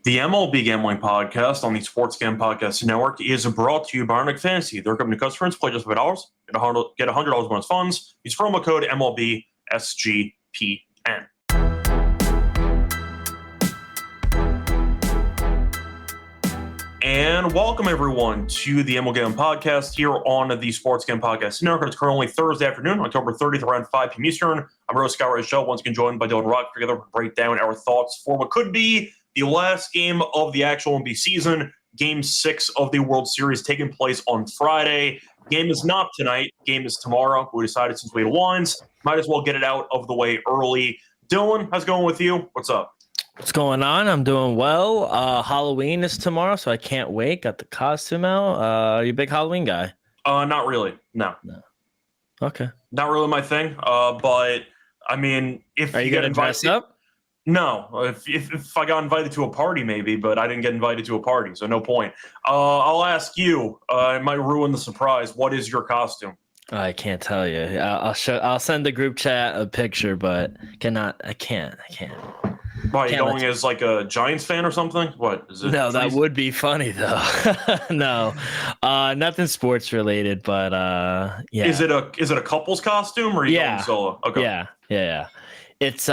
The MLB Gambling Podcast on the Sports Gambling Podcast Network is brought to you by Arnick Fantasy. Their company customers play just $5, get $100 bonus funds. Use promo code MLB SGPN. And welcome everyone to the MLB Gambling Podcast here on the Sports Gambling Podcast Network. It's currently Thursday afternoon, October 30th, around 5 p.m. Eastern. I'm Rose Scott Show, once again joined by Dylan Rock. Together to break down our thoughts for what could be the last game of the actual MLB season, Game 6 of the World Series, taking place on Friday. Game is not tonight. Game is tomorrow. We decided since we had wines, might as well get it out of the way early. Dylan, how's it going with you? What's up? What's going on? I'm doing well. Halloween is tomorrow, so I can't wait. Got the costume out. Are you a big Halloween guy? Not really. No. Okay. Not really my thing. But I mean, if are you gonna dress up? No. If I got invited to a party, maybe, but I didn't get invited to a party, so no point. I'll ask you. It might ruin the surprise. What is your costume? I can't tell you. I'll send the group chat a picture, but I can't. Why, are you going as like a Giants fan or something? What is it? No, that would be funny though. No, nothing sports related, but yeah. Is it a couple's costume or are you going solo? Okay. Yeah. It's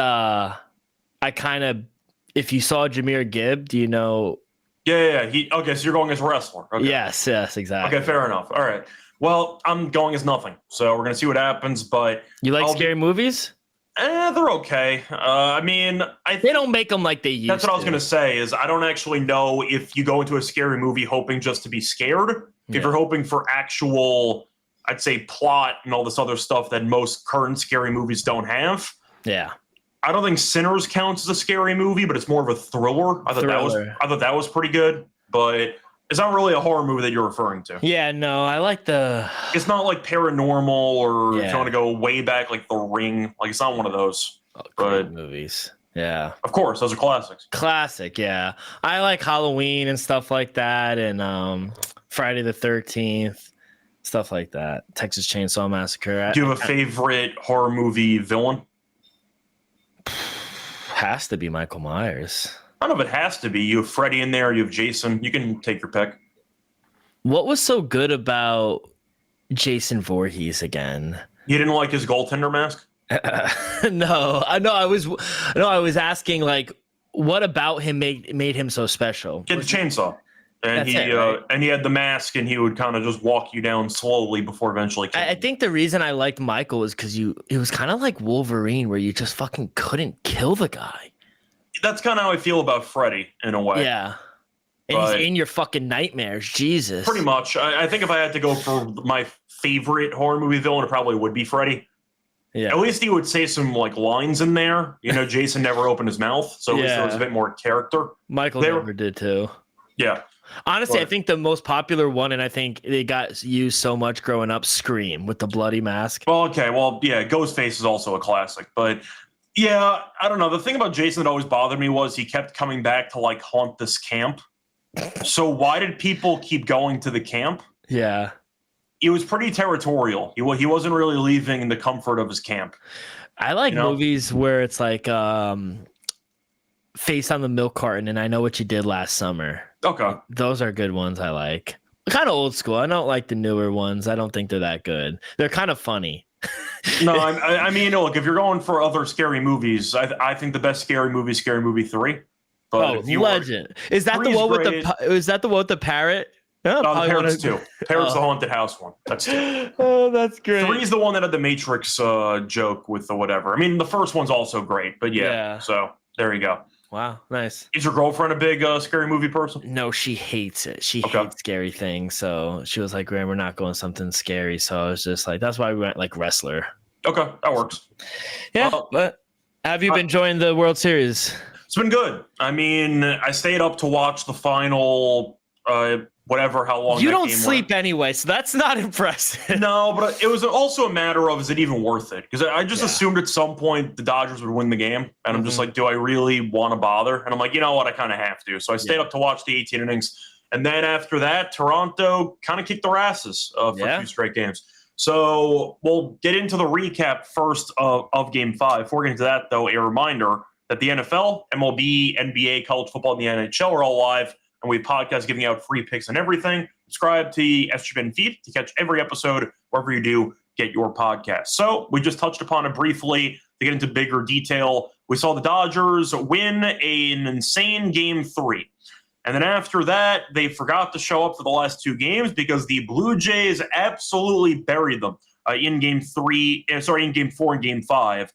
if you saw Jahmyr Gibb, do you know? Yeah. Okay, so you're going as a wrestler. Okay. Yes, exactly. Okay, fair enough. All right. Well, I'm going as nothing, so we're gonna see what happens. But you like scary movies? They're okay. I mean, they don't make them like they used to. That's what I was going to say, is I don't actually know if you go into a scary movie hoping just to be scared. If you're hoping for actual, I'd say, plot and all this other stuff that most current scary movies don't have. Yeah. I don't think Sinners counts as a scary movie, but it's more of a thriller. I thought that was pretty good, but it's not really a horror movie that you're referring to. Yeah, no, I like it's not like paranormal or if you want to go way back, like The Ring. Like, it's not one of those. Great movies. Yeah. Of course, those are classics. Classic, yeah. I like Halloween and stuff like that, and Friday the 13th, stuff like that. Texas Chainsaw Massacre. Do you have a favorite horror movie villain? Has to be Michael Myers. I don't know if it has to be. You have Freddy in there. You have Jason. You can take your pick. What was so good about Jason Voorhees again? You didn't like his goaltender mask? No. I was asking, like, what about him made him so special? Get the chainsaw. And and he had the mask, and he would kind of just walk you down slowly before eventually killing I think the reason I liked Michael is because it was kind of like Wolverine, where you just fucking couldn't kill the guy. That's kind of how I feel about Freddy in a way. Yeah. And he's in your fucking nightmares. Jesus. Pretty much. I think if I had to go for my favorite horror movie villain, it probably would be Freddy. Yeah. At least he would say some like lines in there. You know, Jason never opened his mouth, so at least there was a bit more character. Michael never did too. Yeah. Honestly, I think the most popular one, and I think they got used so much growing up, Scream with the bloody mask. Well, okay. Well, yeah, Ghostface is also a classic, but yeah, I don't know. The thing about Jason that always bothered me was he kept coming back to like haunt this camp. So why did people keep going to the camp? Yeah. He was pretty territorial. He wasn't really leaving the comfort of his camp. I like movies where it's like Face on the Milk Carton and I Know What You Did Last Summer. Okay. Those are good ones I like. Kind of old school. I don't like the newer ones. I don't think they're that good. They're kind of funny. No, I mean, look, if you're going for other scary movies, I think the best scary movie is Scary Movie 3. But Legend. Is that the one with the parrot? No, the Parrot's 2. Parrot's the haunted house one. That's 2. Oh, that's great. 3 is the one that had the Matrix joke with the whatever. I mean, the first one's also great, but yeah. So there you go. Wow, nice. Is your girlfriend a big scary movie person? No, she hates it. She hates scary things. So she was like, Graham, we're not going something scary. So I was just like, that's why we went like wrestler. Okay, that works. Yeah, but have you been enjoying the World Series? It's been good. I mean, I stayed up to watch the final, whatever, how long. You don't sleep anyway, so that's not impressive. No, but it was also a matter of, is it even worth it? Because I just assumed at some point the Dodgers would win the game. And I'm just like, do I really want to bother? And I'm like, you know what? I kind of have to. So I stayed up to watch the 18 innings. And then after that, Toronto kind of kicked their asses for a few straight games. So we'll get into the recap first of Game 5. Before getting to that, though, a reminder, that the NFL, MLB, NBA, college football, and the NHL are all live, and we have podcasts giving out free picks on everything. Subscribe to the SGPN feed to catch every episode wherever you do get your podcast. So we just touched upon it briefly to get into bigger detail. We saw the Dodgers win an insane Game 3. And then after that, they forgot to show up for the last two games because the Blue Jays absolutely buried them in Game 4 and Game 5.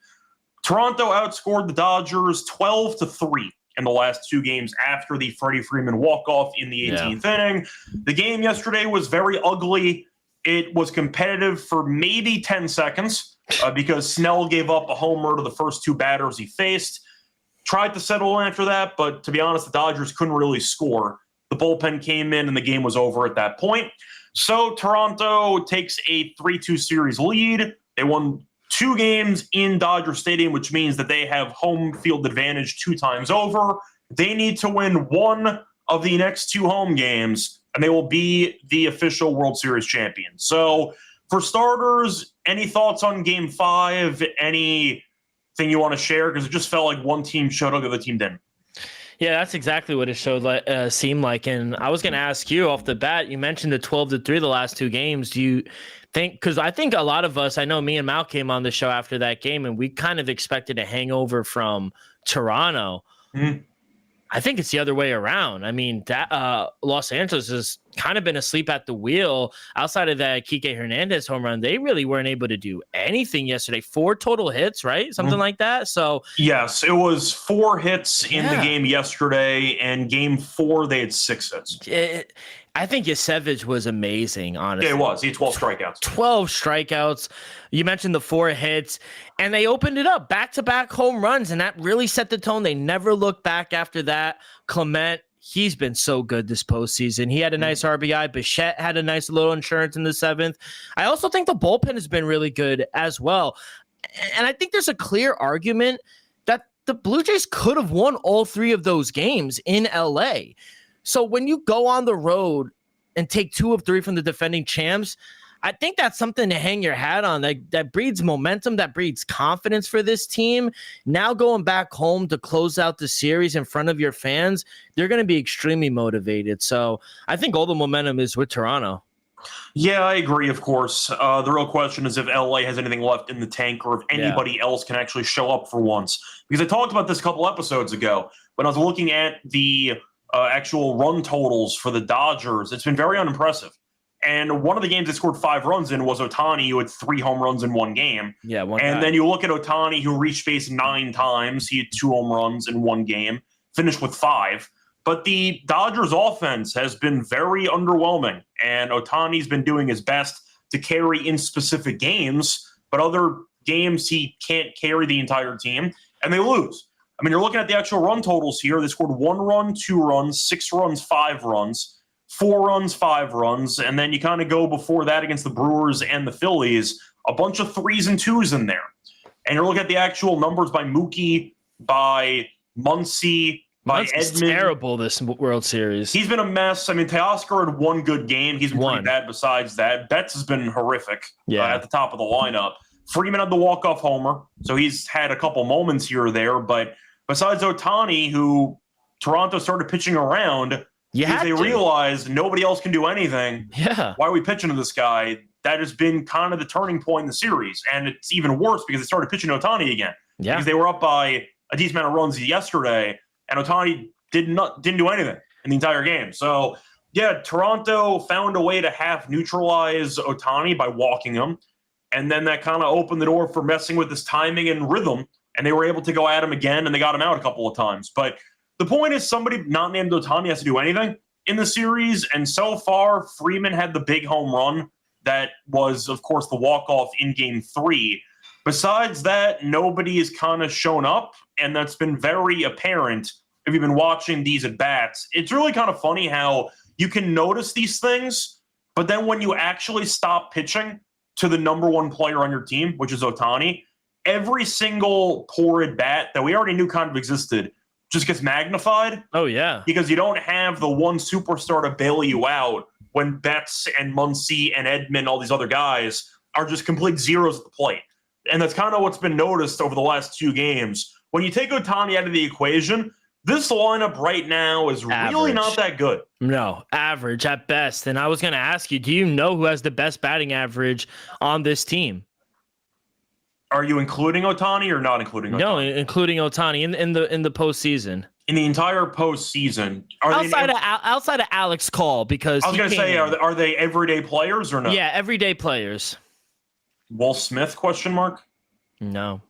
Toronto outscored the Dodgers 12-3 in the last two games after the Freddie Freeman walk-off in the 18th inning. The game yesterday was very ugly. It was competitive for maybe 10 seconds because Snell gave up a homer to the first two batters he faced. Tried to settle in after that, but to be honest, the Dodgers couldn't really score. The bullpen came in and the game was over at that point. So Toronto takes a 3-2 series lead. They won 2 games in Dodger Stadium, which means that they have home field advantage 2 times over. They need to win 1 of the next 2 home games, and they will be the official World Series champion. So for starters, any thoughts on Game 5? Anything you want to share? Because it just felt like one team showed up, the other team didn't. Yeah, that's exactly what it seemed like. And I was going to ask you off the bat, you mentioned the 12-3 the last 2 games. Do you think, because I think a lot of us, I know me and Mal came on the show after that game, and we kind of expected a hangover from Toronto. Mm-hmm. I think it's the other way around. I mean, that Los Angeles has kind of been asleep at the wheel. Outside of that Kike Hernandez home run, they really weren't able to do anything yesterday. 4 total hits, right? Something like that. So yes, it was 4 hits in the game yesterday, and Game 4 they had 6 hits. I think Yasevich was amazing, honestly. Yeah, it was. He had 12 strikeouts. 12 strikeouts. You mentioned the 4 hits, and they opened it up, back-to-back home runs, and that really set the tone. They never looked back after that. Clement, he's been so good this postseason. He had a nice RBI. Bichette had a nice little insurance in the 7th. I also think the bullpen has been really good as well. And I think there's a clear argument that the Blue Jays could have won all 3 of those games in LA. So when you go on the road and take 2 of 3 from the defending champs, I think that's something to hang your hat on. That breeds momentum, that breeds confidence for this team. Now going back home to close out the series in front of your fans, they're going to be extremely motivated. So I think all the momentum is with Toronto. Yeah, I agree, of course. The real question is if LA has anything left in the tank or if anybody else can actually show up for once. Because I talked about this a couple episodes ago when I was looking at the actual run totals for the Dodgers. It's been very unimpressive. And one of the games they scored 5 runs in was Ohtani, who had 3 home runs in one game. Yeah, then you look at Ohtani, who reached base 9 times. He had 2 home runs in one game, finished with 5. But the Dodgers offense has been very underwhelming. And Ohtani's been doing his best to carry in specific games. But other games, he can't carry the entire team. And they lose. I mean, you're looking at the actual run totals here. They scored 1 run, 2 runs, 6 runs, 5 runs, 4 runs, 5 runs. And then you kind of go before that against the Brewers and the Phillies, a bunch of 3s and 2s in there. And you're looking at the actual numbers by Mookie, by Muncy, by Edman. Terrible this World Series. He's been a mess. I mean, Teoscar had 1 good game. He's been pretty bad besides that. Betts has been horrific at the top of the lineup. Freeman had the walk-off homer, so he's had a couple moments here or there. But besides Ohtani, who Toronto started pitching around, they realized nobody else can do anything. Yeah. Why are we pitching to this guy? That has been kind of the turning point in the series. And it's even worse because they started pitching to Ohtani again. Yeah. Because they were up by a decent amount of runs yesterday, and Ohtani didn't do anything in the entire game. So, yeah, Toronto found a way to half neutralize Ohtani by walking him. And then that kind of opened the door for messing with his timing and rhythm. And they were able to go at him again, and they got him out a couple of times. But the point is somebody not named Ohtani has to do anything in the series. And so far, Freeman had the big home run. That was, of course, the walk-off in Game 3. Besides that, nobody has kind of shown up, and that's been very apparent if you've been watching these at-bats. It's really kind of funny how you can notice these things, but then when you actually stop pitching to the number 1 player on your team, which is Ohtani, every single poor at-bat that we already knew kind of existed just gets magnified. Oh, yeah. Because you don't have the one superstar to bail you out when Betts and Muncy and Edman, all these other guys, are just complete zeros at the plate. And that's kind of what's been noticed over the last 2 games, when you take Ohtani out of the equation, this lineup right now is really not that good. No, average at best. And I was going to ask you, do you know who has the best batting average on this team? Are you including Ohtani or not including Ohtani? No, including Ohtani in the postseason. In the entire postseason, outside of Alex Call, because I was going to say, are they everyday players or no? Yeah, everyday players. Will Smith? ? No.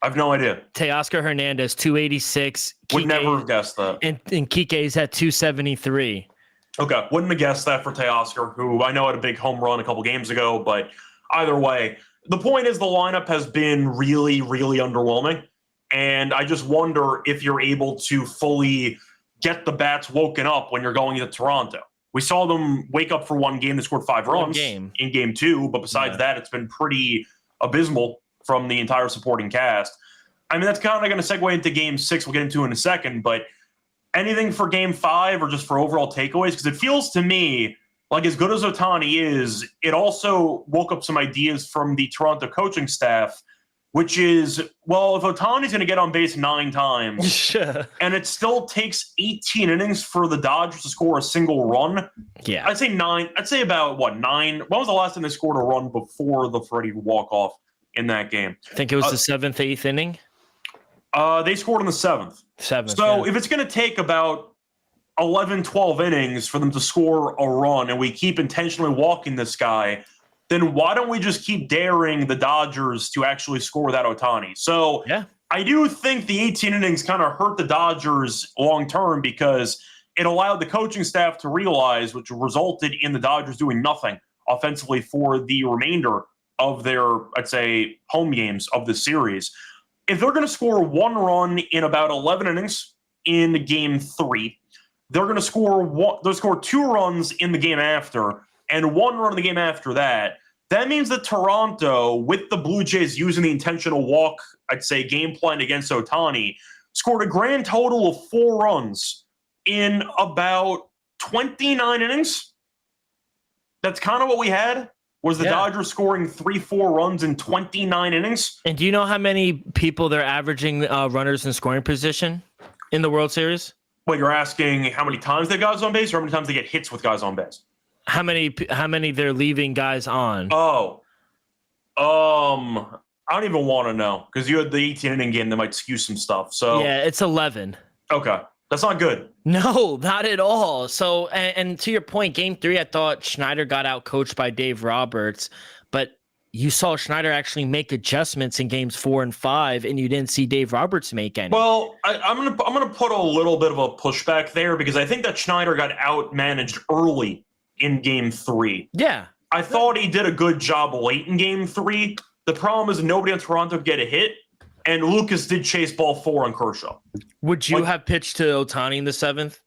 I've no idea. Teoscar Hernandez, 286. Would never have guessed that. And Kike's at 273. Okay, wouldn't have guessed that for Teoscar, who I know had a big home run a couple games ago, but either way, the point is the lineup has been really, really underwhelming, and I just wonder if you're able to fully get the bats woken up when you're going into Toronto. We saw them wake up for one game. They scored 5 runs in game 2, but besides that, it's been pretty abysmal from the entire supporting cast. I mean, that's kind of going to segue into game 6. We'll get into in a second, but anything for game 5 or just for overall takeaways? Because it feels to me like as good as Ohtani is, it also woke up some ideas from the Toronto coaching staff, which is, well, if Ohtani's going to get on base 9 times and it still takes 18 innings for the Dodgers to score a single run, I'd say 9. I'd say about, 9? When was the last time they scored a run before the Freddie walk-off in that game? I think it was the 7th, 8th inning. They scored in the 7th. So if it's going to take about 11, 12 innings for them to score a run and we keep intentionally walking this guy, then why don't we just keep daring the Dodgers to actually score without Ohtani? So I do think the 18 innings kind of hurt the Dodgers long-term because it allowed the coaching staff to realize, which resulted in the Dodgers doing nothing offensively for the remainder of their, I'd say, home games of the series. If they're going to score 1 run in about 11 innings in game 3, they're going to score 2 runs in the game after and 1 run in the game after that. That means that Toronto, with the Blue Jays using the intentional walk, I'd say, game plan against Ohtani, scored a grand total of 4 runs in about 29 innings. That's kind of what we had. Was the Dodgers scoring 3-4 runs in 29 innings? And do you know how many people they're averaging runners in scoring position in the World Series? Wait, you're asking how many times they got guys on base or how many times they get hits with guys on base? How many they're leaving guys on? Oh. I don't even want to know because you had the 18-inning game that might skew some stuff. So yeah, it's 11. Okay. That's not good. No, not at all. So, and to your point, game 3, I thought Schneider got out coached by Dave Roberts, but you saw Schneider actually make adjustments in games 4 and 5, and you didn't see Dave Roberts make any. Well, I'm gonna put a little bit of a pushback there because I think that Schneider got outmanaged early in game 3. Yeah. I thought he did a good job late in game 3. The problem is nobody on Toronto could get a hit, and Lucas did chase ball 4 on Kershaw. Would you have pitched to Ohtani in the 7th?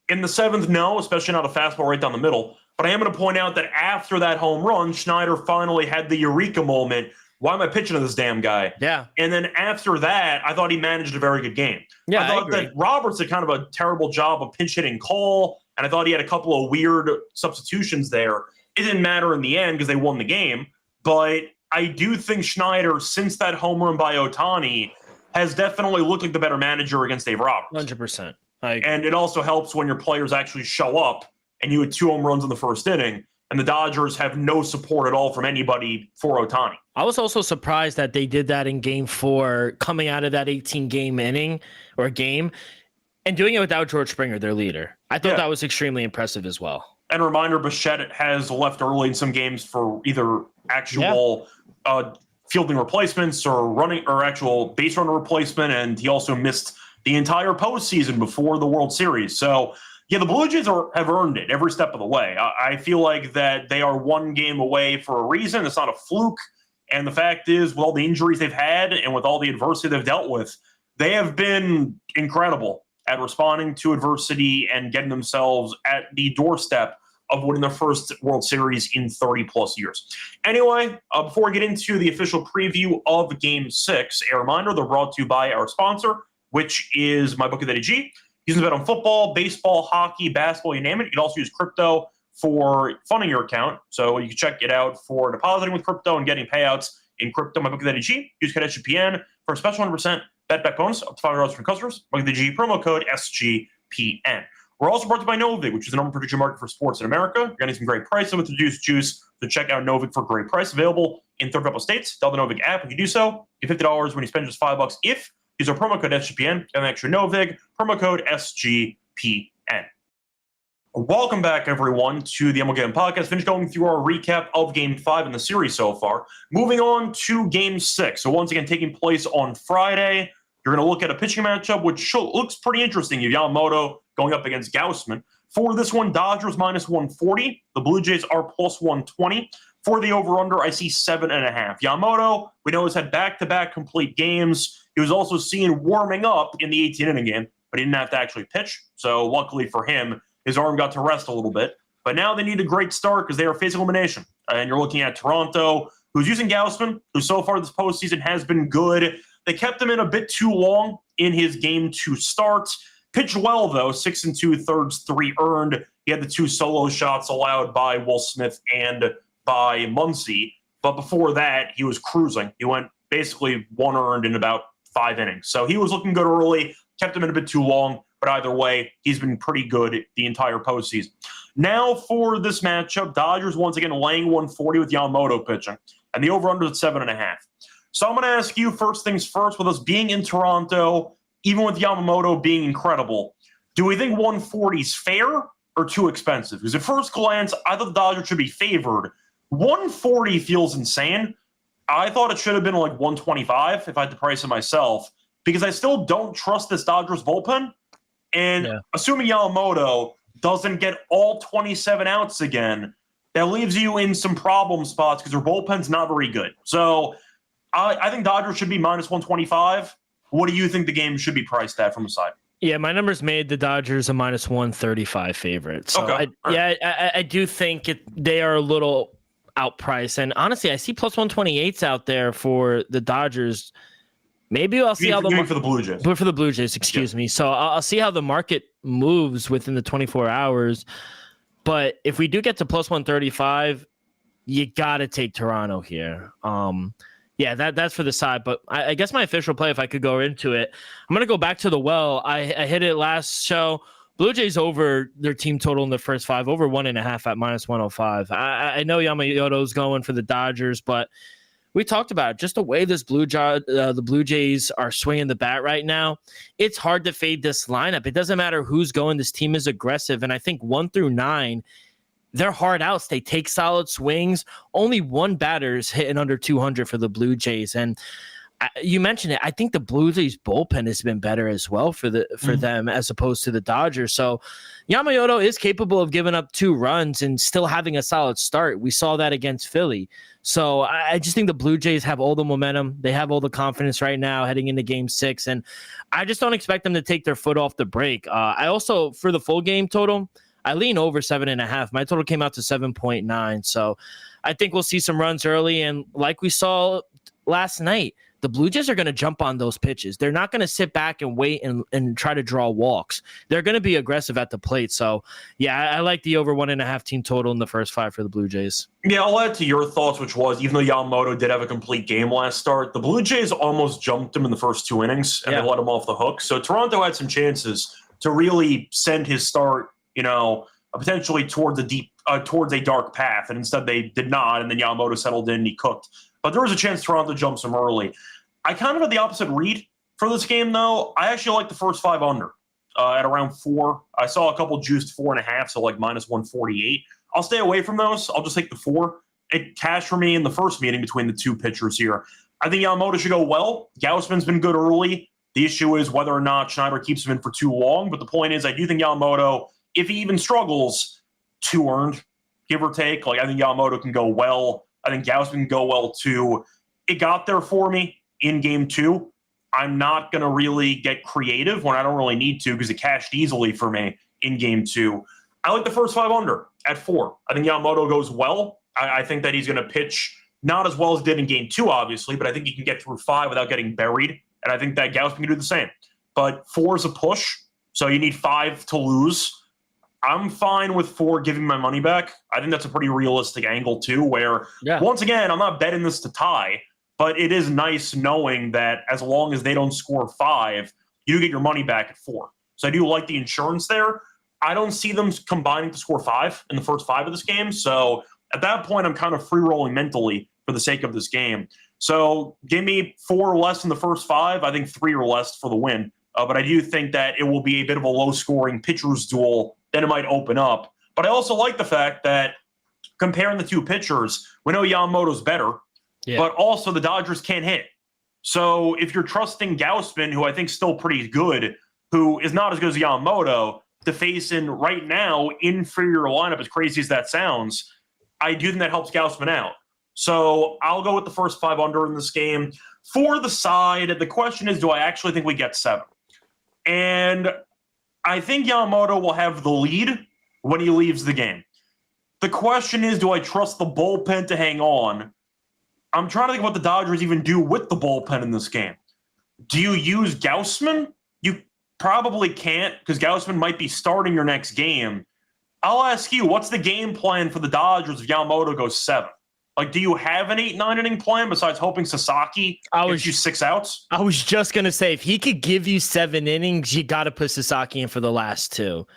In the 7th, no, especially not a fastball right down the middle. But I am going to point out that after that home run, Schneider finally had the eureka moment. Why am I pitching to this damn guy? Yeah. And then after that, I thought he managed a very good game. Yeah, I thought that Roberts did kind of a terrible job of pinch hitting Cole, and I thought he had a couple of weird substitutions there. It didn't matter in the end because they won the game. But I do think Schneider, since that home run by Ohtani, has definitely looked like the better manager against Dave Roberts. 100%. And it also helps when your players actually show up and you had 2 home runs in the first inning, and the Dodgers have no support at all from anybody for Ohtani. I was also surprised that they did that in game 4, coming out of that 18-game inning or game, and doing it without George Springer, their leader. I thought that was extremely impressive as well. And a reminder, Bichette has left early in some games for either actual fielding replacements or running or actual base runner replacement, and he also missed the entire postseason before the World Series. So, yeah, the Blue Jays have earned it every step of the way. I feel like that they are 1 game away for a reason. It's not a fluke. And the fact is, with all the injuries they've had and with all the adversity they've dealt with, they have been incredible at responding to adversity and getting themselves at the doorstep of winning their first World Series in 30-plus years. Anyway, before we get into the official preview of Game 6, a reminder, they're brought to you by our sponsor, which is MyBookie.ag. You can bet on football, baseball, hockey, basketball, you name it. You can also use crypto for funding your account. So you can check it out for depositing with crypto and getting payouts in crypto. MyBookie.ag. Use code SGPN for a special 100% Bet back bonus up to $5 from customers. Look at the G promo code SGPN. We're also brought to you by Novig, which is the number one prediction market for sports in America. You're getting some great prices with reduced juice, so check out Novig for a great price. Available in 30 states. Download the Novig app. When you do so, get $50 when you spend just $5 if use our promo code SGPN. Get an extra Novig, promo code SGPN. Welcome back, everyone, to the MLB Gambling Podcast. Finished going through our recap of Game 5 in the series so far. Moving on to Game 6. So once again, taking place on Friday. You're going to look at a pitching matchup, which looks pretty interesting. You have Yamamoto going up against Gausman. For this one, Dodgers minus 140. The Blue Jays are plus 120. For the over-under, I see 7.5. Yamamoto, we know, has had back-to-back complete games. He was also seen warming up in the 18-inning game, but he didn't have to actually pitch. So luckily for him, his arm got to rest a little bit. But now they need a great start because they are facing elimination. And you're looking at Toronto, who's using Gausman, who so far this postseason has been good. They kept him in a bit too long in his Game 2 start. Pitched well, though, 6 2/3, 3 earned. He had the 2 solo shots allowed by Will Smith and by Muncy. But before that, he was cruising. He went basically 1 earned in about 5 innings. So he was looking good early, kept him in a bit too long. But either way, he's been pretty good the entire postseason. Now for this matchup, Dodgers once again laying 140 with Yamamoto pitching. And the over-under is 7.5. So I'm going to ask you, first things first, with us being in Toronto, even with Yamamoto being incredible, do we think 140 is fair or too expensive? Because at first glance, I thought the Dodgers should be favored. 140 feels insane. I thought it should have been like 125 if I had to price it myself, because I still don't trust this Dodgers bullpen. And assuming Yamamoto doesn't get all 27 outs again, that leaves you in some problem spots because their bullpen's not very good. So I think Dodgers should be minus 125. What do you think the game should be priced at from the side? Yeah, my numbers made the Dodgers a minus 135 favorite. So okay. I do think they are a little outpriced. And honestly, I see plus 128s out there for the Dodgers. Maybe I'll see how for the Blue Jays. But for the Blue Jays, excuse me. So I'll see how the market moves within the 24 hours. But if we do get to plus 135, you got to take Toronto here. Yeah, that's for the side. But I guess my official play, if I could go into it, I'm going to go back to the well. I hit it last show. Blue Jays over their team total in the first 5, over 1.5 at minus 105. I know Yamamoto's going for the Dodgers, but we talked about it, just the way the Blue Jays are swinging the bat right now. It's hard to fade this lineup. It doesn't matter who's going. This team is aggressive. And I think 1 through 9, they're hard outs. They take solid swings. Only one batter is hitting under 200 for the Blue Jays. And you mentioned it. I think the Blue Jays bullpen has been better as well for them as opposed to the Dodgers. So Yamamoto is capable of giving up 2 runs and still having a solid start. We saw that against Philly. So I just think the Blue Jays have all the momentum. They have all the confidence right now heading into Game 6. And I just don't expect them to take their foot off the brake. I also, for the full game total, I lean over 7.5. My total came out to 7.9. So I think we'll see some runs early. And like we saw last night, the Blue Jays are going to jump on those pitches. They're not going to sit back and wait and try to draw walks. They're going to be aggressive at the plate. So, yeah, I like the over 1.5 team total in the first 5 for the Blue Jays. Yeah, I'll add to your thoughts, which was, even though Yamamoto did have a complete game last start, the Blue Jays almost jumped him in the first 2 innings, and they let him off the hook. So Toronto had some chances to really send his start, potentially towards a dark path, and instead they did not, and then Yamamoto settled in and he cooked. But there was a chance Toronto jumps him early. I kind of had the opposite read for this game, though. I actually like the first 5 under at around 4. I saw a couple juiced 4.5, so like minus 148. I'll stay away from those. I'll just take the 4. It cashed for me in the first meeting between the 2 pitchers here. I think Yamamoto should go well. Gausman's been good early. The issue is whether or not Schneider keeps him in for too long. But the point is, I do think Yamamoto, if he even struggles, 2 earned, give or take. Like, I think Yamamoto can go well. I think Gausman can go well, too. It got there for me in Game 2. I'm not going to really get creative when I don't really need to because it cashed easily for me in Game 2. I like the first 5 under at 4. I think Yamamoto goes well. I think that he's going to pitch not as well as he did in Game 2, obviously, but I think he can get through 5 without getting buried. And I think that Gausman can do the same. But 4 is a push, so you need 5 to lose. I'm fine with 4 giving my money back. I think that's a pretty realistic angle, too, where, once again, I'm not betting this to tie, but it is nice knowing that as long as they don't score 5, you get your money back at 4. So I do like the insurance there. I don't see them combining to score 5 in the first 5 of this game. So at that point, I'm kind of free rolling mentally for the sake of this game. So give me 4 or less in the first 5. I think 3 or less for the win. But I do think that it will be a bit of a low-scoring pitcher's duel. Then it might open up. But I also like the fact that comparing the two pitchers, we know Yamamoto's better, but also the Dodgers can't hit. So if you're trusting Gausman, who I think is still pretty good, who is not as good as Yamamoto, to face in right now inferior lineup, as crazy as that sounds, I do think that helps Gausman out. So I'll go with the first 5 under in this game. For the side, the question is, do I actually think we get 7? And I think Yamamoto will have the lead when he leaves the game. The question is, do I trust the bullpen to hang on? I'm trying to think what the Dodgers even do with the bullpen in this game. Do you use Gausman? You probably can't, because Gausman might be starting your next game. I'll ask you, what's the game plan for the Dodgers if Yamamoto goes 7? Like, do you have an 8-9 inning plan besides hoping Sasaki gives you 6 outs? I was just going to say, if he could give you 7 innings, you got to put Sasaki in for the last 2.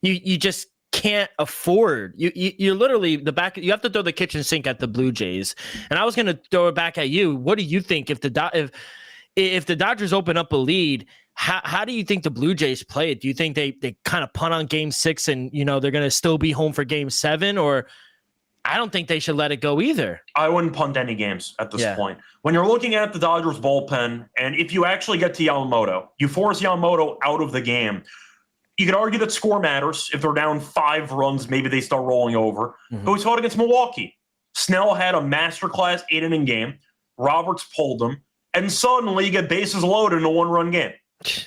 You just can't afford. You're literally the back. You have to throw the kitchen sink at the Blue Jays. And I was going to throw it back at you. What do you think if the Dodgers open up a lead? How do you think the Blue Jays play it? Do you think they kind of punt on Game 6 and they're going to still be home for Game 7? Or I don't think they should let it go either. I wouldn't punt any games at this point. When you're looking at the Dodgers bullpen, and if you actually get to Yamamoto, you force Yamamoto out of the game. You could argue that score matters. If they're down 5 runs, maybe they start rolling over. But we saw it against Milwaukee. Snell had a masterclass 8-inning game. Roberts pulled him. And suddenly you get bases loaded in a 1-run game.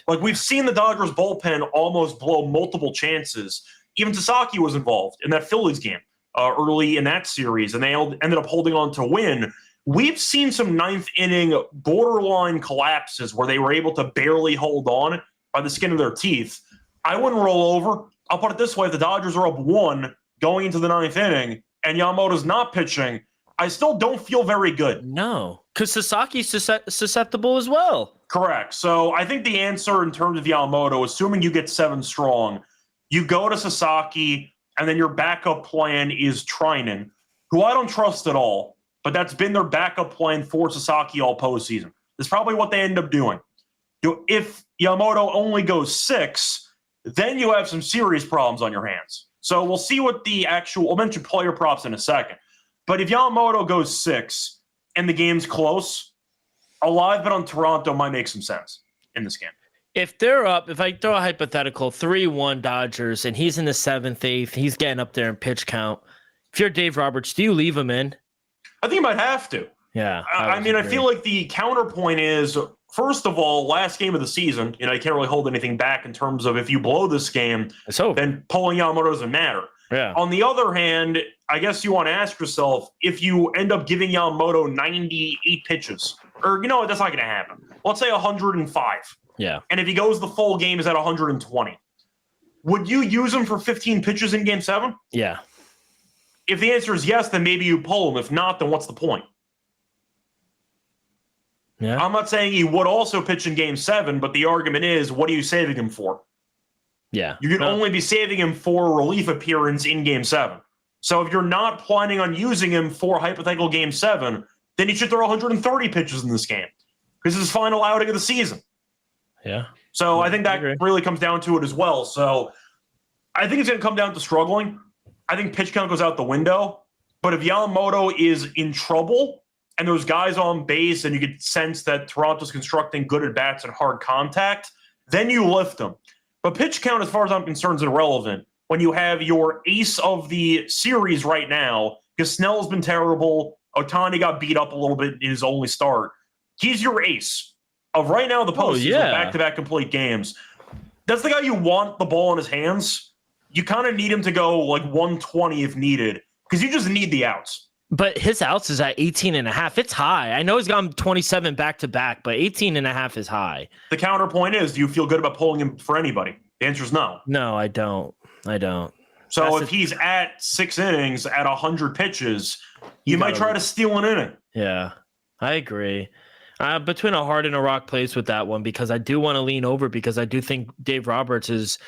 Like, we've seen the Dodgers bullpen almost blow multiple chances. Even Sasaki was involved in that Phillies game early in that series, and they ended up holding on to win. We've seen some 9th-inning borderline collapses where they were able to barely hold on by the skin of their teeth. I wouldn't roll over. I'll put it this way. If the Dodgers are up 1 going into the 9th inning and Yamamoto's not pitching, I still don't feel very good. No, because Sasaki's susceptible as well. Correct. So I think the answer in terms of Yamamoto, assuming you get 7 strong, you go to Sasaki, and then your backup plan is Trinan, who I don't trust at all, but that's been their backup plan for Sasaki all postseason. That's probably what they end up doing. If Yamamoto only goes 6, then you have some serious problems on your hands. So we'll see what we'll mention player props in a second. But if Yamamoto goes 6 and the game's close, a live bet on Toronto might make some sense in this game. If they're up, if I throw a hypothetical 3-1 Dodgers and he's in the 7th, 8th, he's getting up there in pitch count. If you're Dave Roberts, do you leave him in? I think you might have to. Yeah. I feel like the counterpoint is, first of all, last game of the season, you can't really hold anything back in terms of if you blow this game, then pulling Yamamoto doesn't matter. Yeah. On the other hand, I guess you want to ask yourself, if you end up giving Yamamoto 98 pitches, or that's not going to happen. Let's say 105. Yeah. And if he goes the full game, is at 120. Would you use him for 15 pitches in Game 7? Yeah. If the answer is yes, then maybe you pull him. If not, then what's the point? Yeah. I'm not saying he would also pitch in Game 7, but the argument is, what are you saving him for? Yeah. You can only be saving him for a relief appearance in Game 7. So if you're not planning on using him for hypothetical Game 7, then he should throw 130 pitches in this game because it's his final outing of the season. Yeah. So I think that really comes down to it as well. So I think it's going to come down to struggling. I think pitch count goes out the window. But if Yamamoto is in trouble and there's guys on base and you could sense that Toronto's constructing good at-bats and hard contact, then you lift them. But pitch count, as far as I'm concerned, is irrelevant when you have your ace of the series right now, because Snell's been terrible. Ohtani got beat up a little bit in his only start. He's your ace of right now the postseason, back-to-back complete games. That's the guy you want the ball in his hands. You kind of need him to go like 120 if needed, because you just need the outs. But his outs is at 18.5. It's high. I know he's gone 27 back-to-back, but 18.5 is high. The counterpoint is, do you feel good about pulling him for anybody? The answer is no. No, I don't. So if he's at 6 innings at 100 pitches, you might try to steal an inning. Yeah. I agree. Between a hard and a rock place with that one, because I do want to lean over, because I do think Dave Roberts is,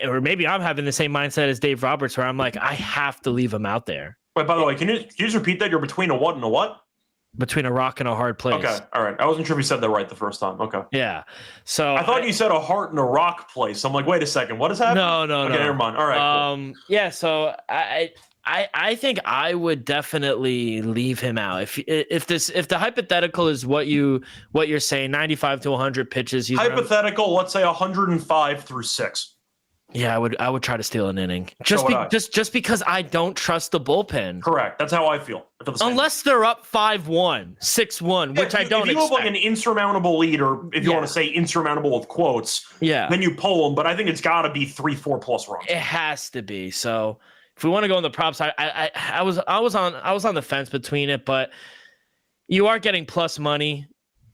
or maybe I'm having the same mindset as Dave Roberts, where I'm like, I have to leave him out there. Wait, by the way, can you just repeat that? You're between a what and a what? Between a rock and a hard place. Okay, all right. I wasn't sure if you said that right the first time. Okay. Yeah. So I thought you said a heart and a rock place. I'm like, wait a second, what is happening? No. Okay, never mind. All right. Cool. Yeah. So I think I would definitely leave him out. If the hypothetical is what you're saying, 95 to 100 pitches. Hypothetical, let's say 105 through 6. Yeah, I would try to steal an inning just because I don't trust the bullpen. Correct. That's how I feel. Unless they're up 5-1, 6-1, which I don't expect. If you have like an insurmountable lead, or if you want to say insurmountable with quotes, then you pull them. But I think it's got to be 3-4 plus runs. It has to be. So if we want to go on the props, I was on the fence between it, but you are getting plus money.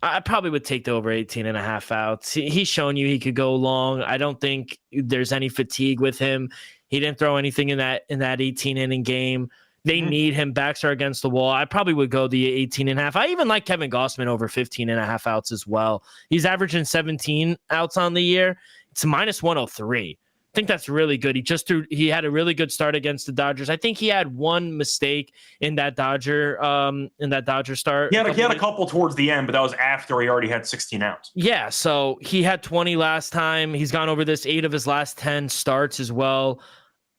I probably would take the over 18.5 outs. He's shown you he could go long. I don't think there's any fatigue with him. He didn't throw anything in that 18-inning game. They need him. Backs are against the wall. I probably would go the 18.5. I even like Kevin Gausman over 15.5 outs as well. He's averaging 17 outs on the year. It's minus 103. I think that's really good. He had a really good start against the Dodgers. I think he had one mistake in that Dodger start. He had a couple towards the end, but that was after he already had 16 outs. Yeah, so he had 20 last time. He's gone over this 8 of his last 10 starts as well.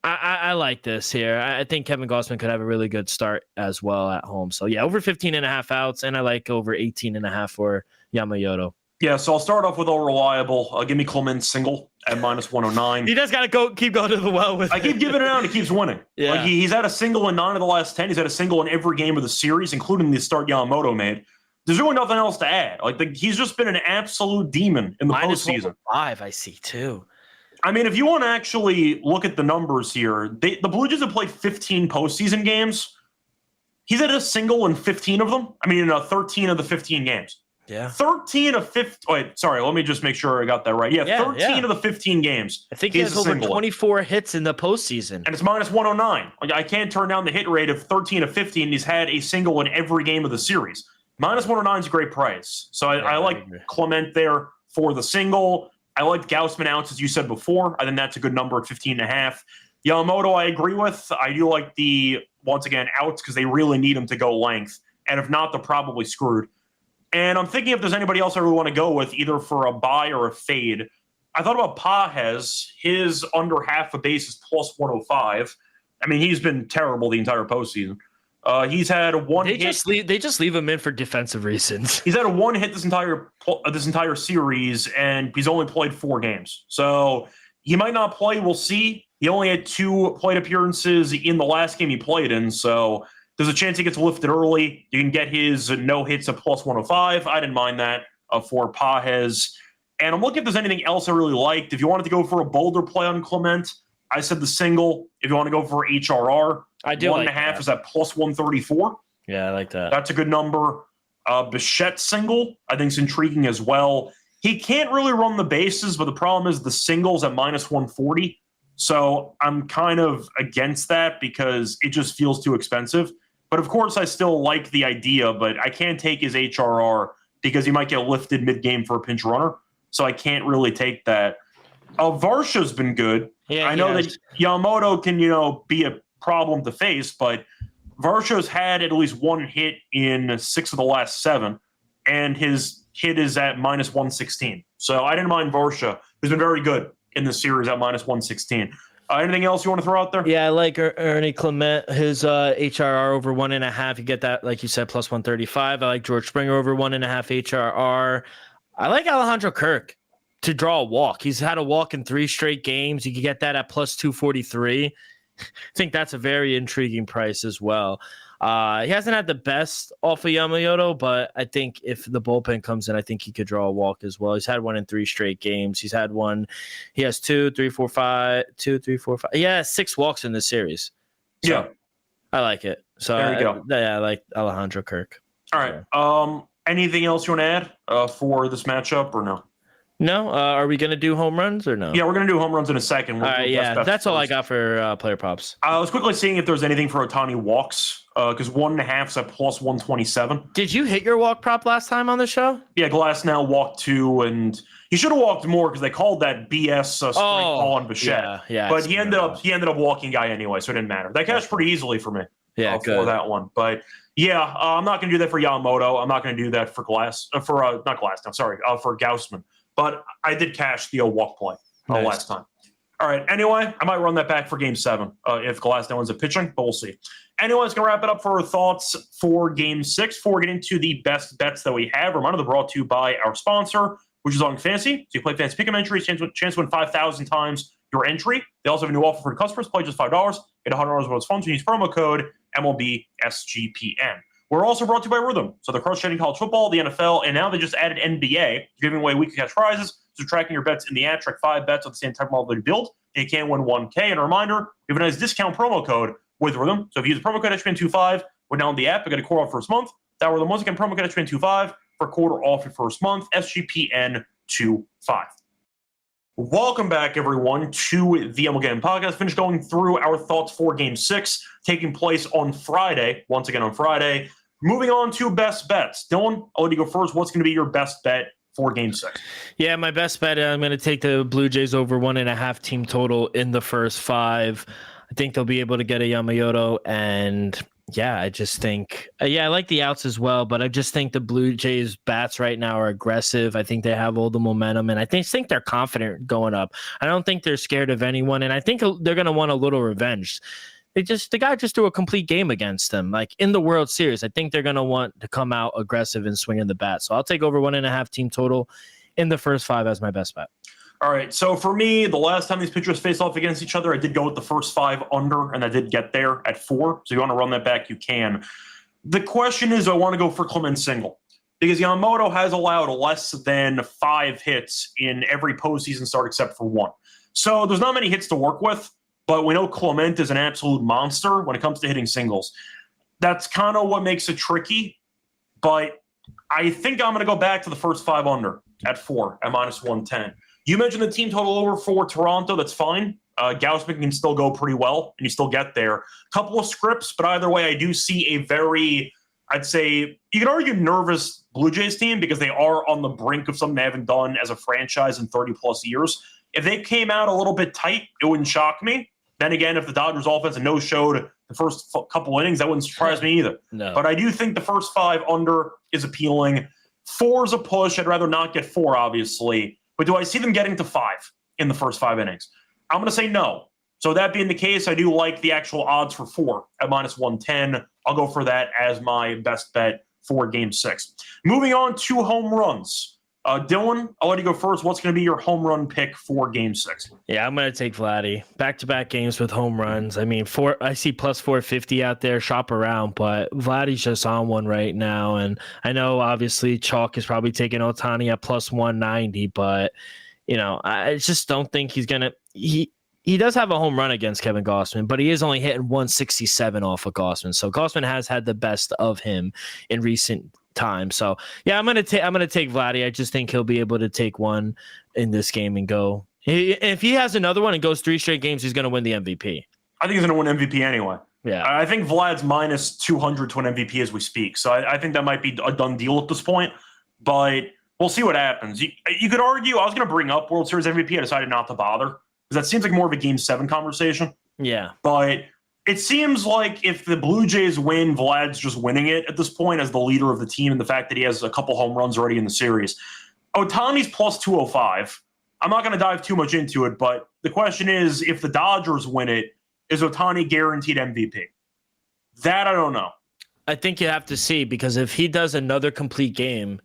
I like this here. I think Kevin Gausman could have a really good start as well at home. So yeah, over 15.5 outs, and I like over 18.5 for Yamamoto. Yeah, so I'll start off with all reliable. Give me Clement single at minus 109. He just got to keep going to the well with it. I keep giving it out and he keeps winning. Yeah. Like he's had a single in 9 of the last 10. He's had a single in every game of the series, including the start Yamamoto made. There's really nothing else to add. He's just been an absolute demon in the postseason. -5, I see too. I mean, if you want to actually look at the numbers here, the Blue Jays have played 15 postseason games. He's had a single in 15 of them. 13 of the 15 games. Yeah. 13 of 15. Wait, sorry. Let me just make sure I got that right. Yeah, 13 of the 15 games. I think he has over 24 hits in the postseason. And it's minus 109. I can't turn down the hit rate of 13 of 15. He's had a single in every game of the series. Minus 109 is a great price. So I like Clement there for the single. I like Gausman outs, as you said before. I think that's a good number at 15.5. Yamamoto, I agree with. I do like the, once again, outs because they really need him to go length. And if not, they're probably screwed. And I'm thinking if there's anybody else I really want to go with, either for a buy or a fade. I thought about Pages. His under half a base is plus 105. He's been terrible the entire postseason. He's had one hit. They just leave him in for defensive reasons. He's had a one hit this entire series, and he's only played 4 games. So he might not play. We'll see. He only had 2 plate appearances in the last game he played in, so there's a chance he gets lifted early. You can get his no hits at plus 105. I didn't mind that for Pages. And I'm looking if there's anything else I really liked. If you wanted to go for a bolder play on Clement, I said the single. If you want to go for HRR, I do 1.5 is at plus 134. Yeah, I like that. That's a good number. Bichette single, I think, is intriguing as well. He can't really run the bases, but the problem is the single's at minus 140. So I'm kind of against that because it just feels too expensive. But of course, I still like the idea, but I can't take his HRR because he might get lifted mid-game for a pinch runner. So I can't really take that. Varsha's been good. Yeah, I know that Yamamoto can, be a problem to face, but Varsha's had at least one hit in 6 of the last 7, and his hit is at minus 116. So I didn't mind Varsha, who's been very good in the series at minus 116. Anything else you want to throw out there? Yeah, I like Ernie Clement, his HRR over 1.5. You get that, like you said, plus 135. I like George Springer over 1.5 HRR. I like Alejandro Kirk to draw a walk. He's had a walk in 3 straight games. You can get that at plus 243. I think that's a very intriguing price as well. He hasn't had the best off of Yamamoto, but I think if the bullpen comes in, I think he could draw a walk as well. He's had one in 3 straight games. He has 2, 3, 4, 5. Yeah, 6 walks in this series. So yeah. I like it. So there you go. I like Alejandro Kirk. All right. Anything else you want to add for this matchup or no? No? Are we going to do home runs or no? Yeah, we're going to do home runs in a second. All right, yeah, that's all I got for player props. I was quickly seeing if there's anything for Ohtani walks, because 1.5's at plus 127. Did you hit your walk prop last time on the show? Yeah, Glass now walked 2, and he should have walked more because they called that BS straight call on Bichette. Yeah, but he ended up walking guy anyway, so it didn't matter. That cashed pretty easily for me. For that one. But yeah, I'm not going to do that for Yamamoto. I'm not going to do that for for Gaussman. But I did cash the walk play last time. All right. Anyway, I might run that back for Game 7 if Glasnow ends up pitching, but we'll see. Anyway, it's going to wrap it up for our thoughts for Game 6. Before we get into the best bets that we have, reminder they're brought to you by our sponsor, which is on Fantasy. So you play Fantasy Pick'em entries, chance to win 5,000 times your entry. They also have a new offer for customers. Play just $5. Get $100 worth of funds. Use promo code MLB SGPN. We're also brought to you by Rhythm. So they're cross-training college football, the NFL, and now they just added NBA, giving away weekly cash prizes. So tracking your bets in the app, track 5 bets on the same type of model you build, and you can win $1K. And a reminder, we have a nice discount promo code with Rhythm. So if you use the promo code SGPN25, we're down the app. You get a quarter off first month. That were the once again promo code SGPN25 for a quarter off your first month. SGPN25. Welcome back, everyone, to the MLB Gambling Podcast. Finished going through our thoughts for Game 6, taking place on Friday. Once again on Friday. Moving on to best bets. Dylan, I'll let you go first. What's going to be your best bet for Game 6? Yeah, my best bet, I'm going to take the Blue Jays over 1.5 team total in the first 5. I think they'll be able to get a Yamamoto, and yeah, I just think, I like the outs as well, but I just think the Blue Jays bats right now are aggressive. I think they have all the momentum, and I think they're confident going up. I don't think they're scared of anyone, and I think they're going to want a little revenge. The guy just threw a complete game against them, like in the World Series. I think they're going to want to come out aggressive and swing in the bat. So I'll take over 1.5 team total in the first 5 as my best bet. All right. So for me, the last time these pitchers faced off against each other, I did go with the first 5 under, and I did get there at 4. So if you want to run that back, you can. The question is, I want to go for Clement single because Yamamoto has allowed less than 5 hits in every postseason start except for 1. So there's not many hits to work with. But we know Clement is an absolute monster when it comes to hitting singles. That's kind of what makes it tricky. But I think I'm going to go back to the first 5 under at 4 at minus 110. You mentioned the team total over for Toronto. That's fine. Gaussman can still go pretty well, and you still get there. Couple of scripts, but either way, I do see a very, I'd say, you can argue nervous Blue Jays team because they are on the brink of something they haven't done as a franchise in 30-plus years. If they came out a little bit tight, it wouldn't shock me. Then again, if the Dodgers offense no-showed the first couple innings, that wouldn't surprise me either. No. But I do think the first 5 under is appealing. 4 is a push. I'd rather not get 4, obviously. But do I see them getting to 5 in the first 5 innings? I'm going to say no. So that being the case, I do like the actual odds for 4 at minus 110. I'll go for that as my best bet for Game 6. Moving on to home runs. Dylan, I'll let you go first. What's going to be your home run pick for Game 6? Yeah, I'm going to take Vladdy. Back-to-back games with home runs. I mean, I see plus 450 out there. Shop around, but Vladdy's just on one right now. And I know, obviously, Chalk is probably taking Ohtani at plus 190, but, I just don't think he's going to – he does have a home run against Kevin Gausman, but he is only hitting 167 off of Gausman. So Gausman has had the best of him in recent time. So yeah, I'm gonna take Vladdy. I just think he'll be able to take one in this game and go. If he has another one and goes 3 straight games, he's gonna win the MVP. I think he's gonna win MVP anyway. Yeah, I think Vlad's minus 200 to an MVP as we speak. So I think that might be a done deal at this point. But we'll see what happens. You could argue. I was gonna bring up World Series MVP. I decided not to bother because that seems like more of a Game 7 conversation. Yeah, but it seems like if the Blue Jays win, Vlad's just winning it at this point as the leader of the team, and the fact that he has a couple home runs already in the series. Ohtani's plus 205. I'm not going to dive too much into it, but the question is, if the Dodgers win it, is Ohtani guaranteed MVP? That I don't know. I think you have to see, because if he does another complete game,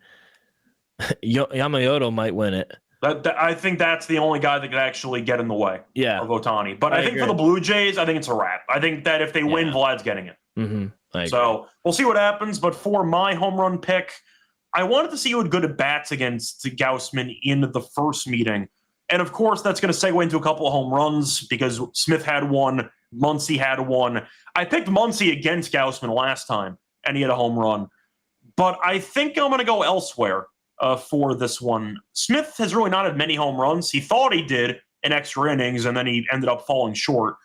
Yamamoto might win it. I think that's the only guy that could actually get in the way of Ohtani. But I think for the Blue Jays, I think it's a wrap. I think that if they win, Vlad's getting it. Mm-hmm. So we'll see what happens. But for my home run pick, I wanted to see who had good at bats against Gaussman in the first meeting. And, of course, that's going to segue into a couple of home runs because Smith had one, Muncy had one. I picked Muncy against Gaussman last time, and he had a home run. But I think I'm going to go elsewhere. for this one. Smith has really not had many home runs. He thought he did in extra innings, and then he ended up falling short.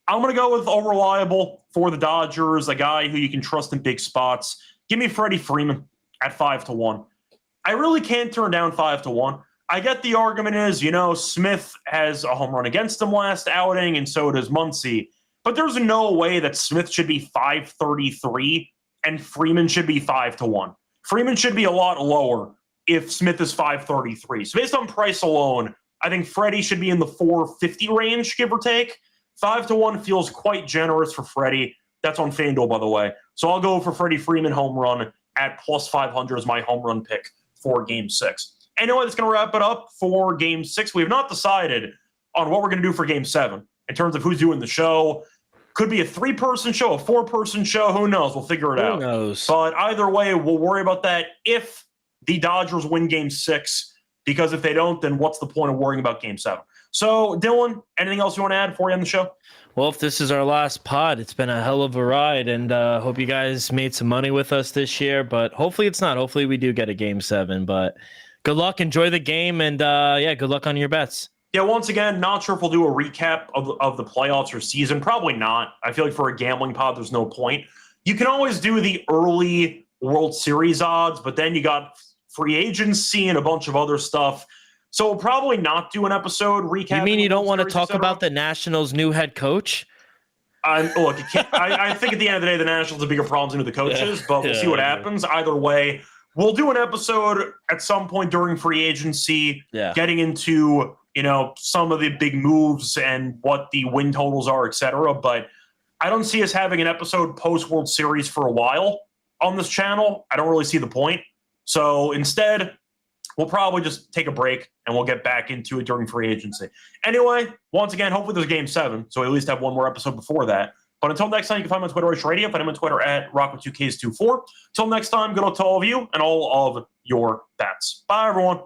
I'm going to go with a reliable for the Dodgers, a guy who you can trust in big spots. Give me Freddie Freeman at 5-1. I really can't turn down 5-1. I get the argument is, Smith has a home run against him last outing, and so does Muncy. But there's no way that Smith should be 533 and Freeman should be 5-1. Freeman should be a lot lower if Smith is 533. So based on price alone, I think Freddie should be in the 450 range, give or take. 5-1 feels quite generous for Freddie. That's on FanDuel, by the way. So I'll go for Freddie Freeman home run at plus 500 as my home run pick for Game 6. Anyway, that's going to wrap it up for Game 6. We have not decided on what we're going to do for Game 7 in terms of who's doing the show. Could be a 3-person show, a 4-person show. Who knows? We'll figure it out. Who knows? But either way, we'll worry about that if the Dodgers win Game 6, because if they don't, then what's the point of worrying about Game 7? So, Dylan, anything else you want to add before we end the show? Well, if this is our last pod, it's been a hell of a ride, and hope you guys made some money with us this year, but hopefully it's not. Hopefully we do get a Game 7, but good luck. Enjoy the game, and good luck on your bets. Yeah, once again, not sure if we'll do a recap of the playoffs or season. Probably not. I feel like for a gambling pod, there's no point. You can always do the early World Series odds, but then you got free agency and a bunch of other stuff. So we'll probably not do an episode recap. You mean you don't want to talk about the Nationals' new head coach? Look, I think at the end of the day, the Nationals have bigger problems than the coaches, but we'll see what happens. Either way, we'll do an episode at some point during free agency, getting into some of the big moves and what the win totals are, etc. But I don't see us having an episode post-World Series for a while on this channel. I don't really see the point. So instead, we'll probably just take a break and we'll get back into it during free agency. Anyway, once again, hopefully there's Game 7, so we at least have one more episode before that. But until next time, you can find me on Twitter, Roach Radio. Find him on Twitter at Rock2Ks24. Until next time, good luck to all of you and all of your bets. Bye, everyone.